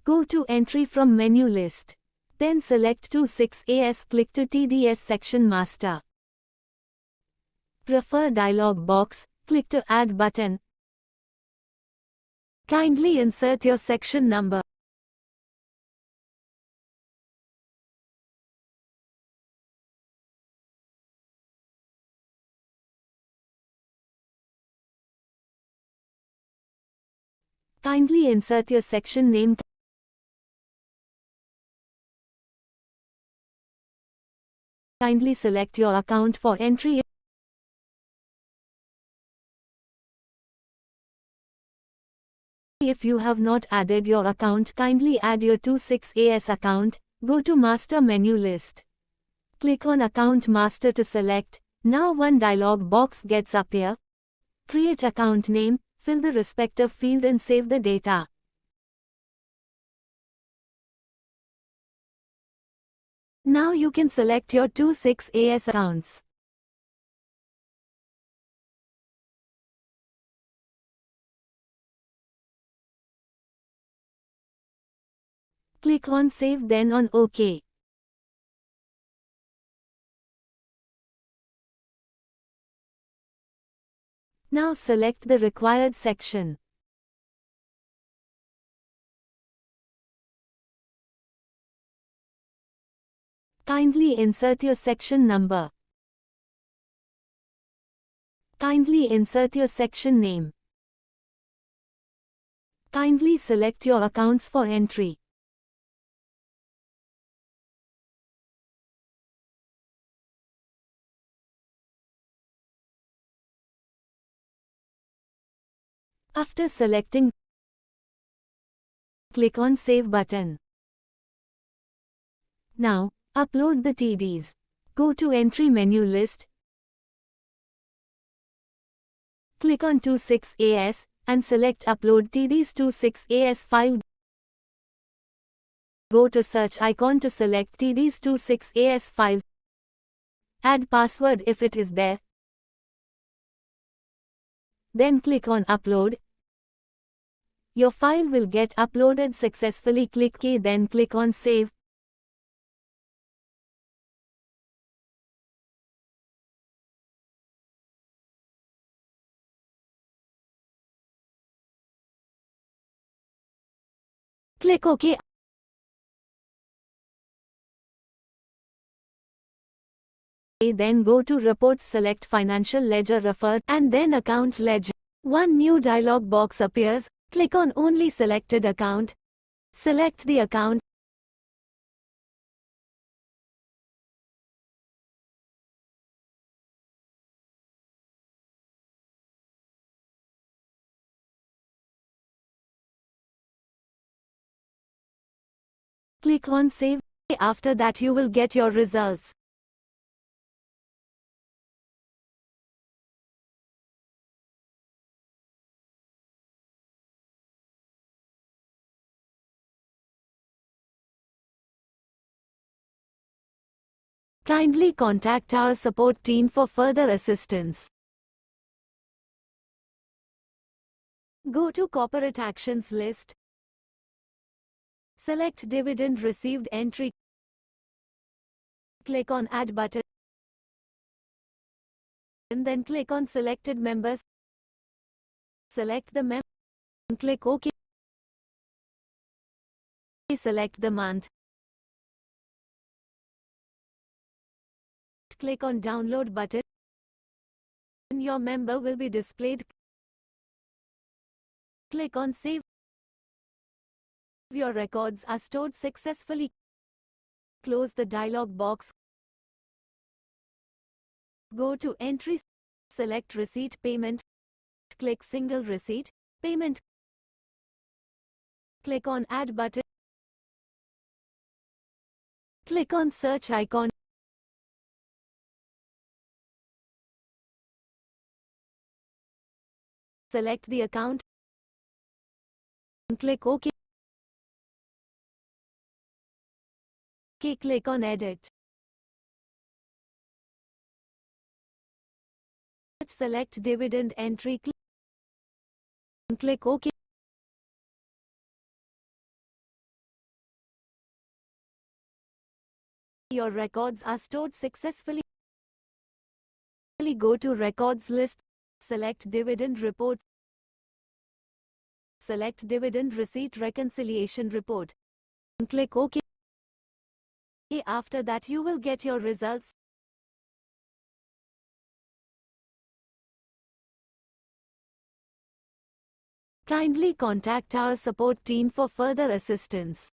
Go to Entry from menu list. Then select 26AS. Click to TDS section Master. Prefer dialog box. Click to Add button. Kindly insert your section number. Kindly insert your section name. Kindly select your account for entry. If you have not added your account, kindly add your 26AS account. Go to Master menu list. Click on Account Master to select. Now one dialog box gets appear. Create account name, fill the respective field and save the data. Now you can select your 26AS accounts. Click on Save, then on OK. Now select the required section. Kindly insert your section number. Kindly insert your section name. Kindly select your accounts for entry. After selecting, click on Save button. Now, upload the TDs. Go to Entry menu list. Click on 26AS and select Upload TDs 26AS file. Go to search icon to select TDs 26AS file. Add password if it is there. Then click on Upload. Your file will get uploaded successfully. Click OK, then click on Save. Click OK. Then go to Reports, select Financial Ledger Referred and then Account Ledger. One new dialog box appears. Click on Only Selected Account. Select the account. Click on Save. After that you will get your results. Kindly contact our support team for further assistance. Go to Corporate Actions list. Select Dividend Received Entry. Click on Add button. And then click on Selected Members. Select the member. Click OK. Select the month. Click on Download button. Your member will be displayed. Click on Save. Your records are stored successfully. Close the dialog box. Go to Entry. Select Receipt Payment. Click Single Receipt Payment. Click on Add button. Click on Search icon. Select the account. Click OK. Click on Edit. Select Dividend Entry. Click OK. Your records are stored successfully. Go to Records list, select Dividend Report, select Dividend Receipt Reconciliation Report, and click OK. After that you will get your results. Kindly contact our support team for further assistance.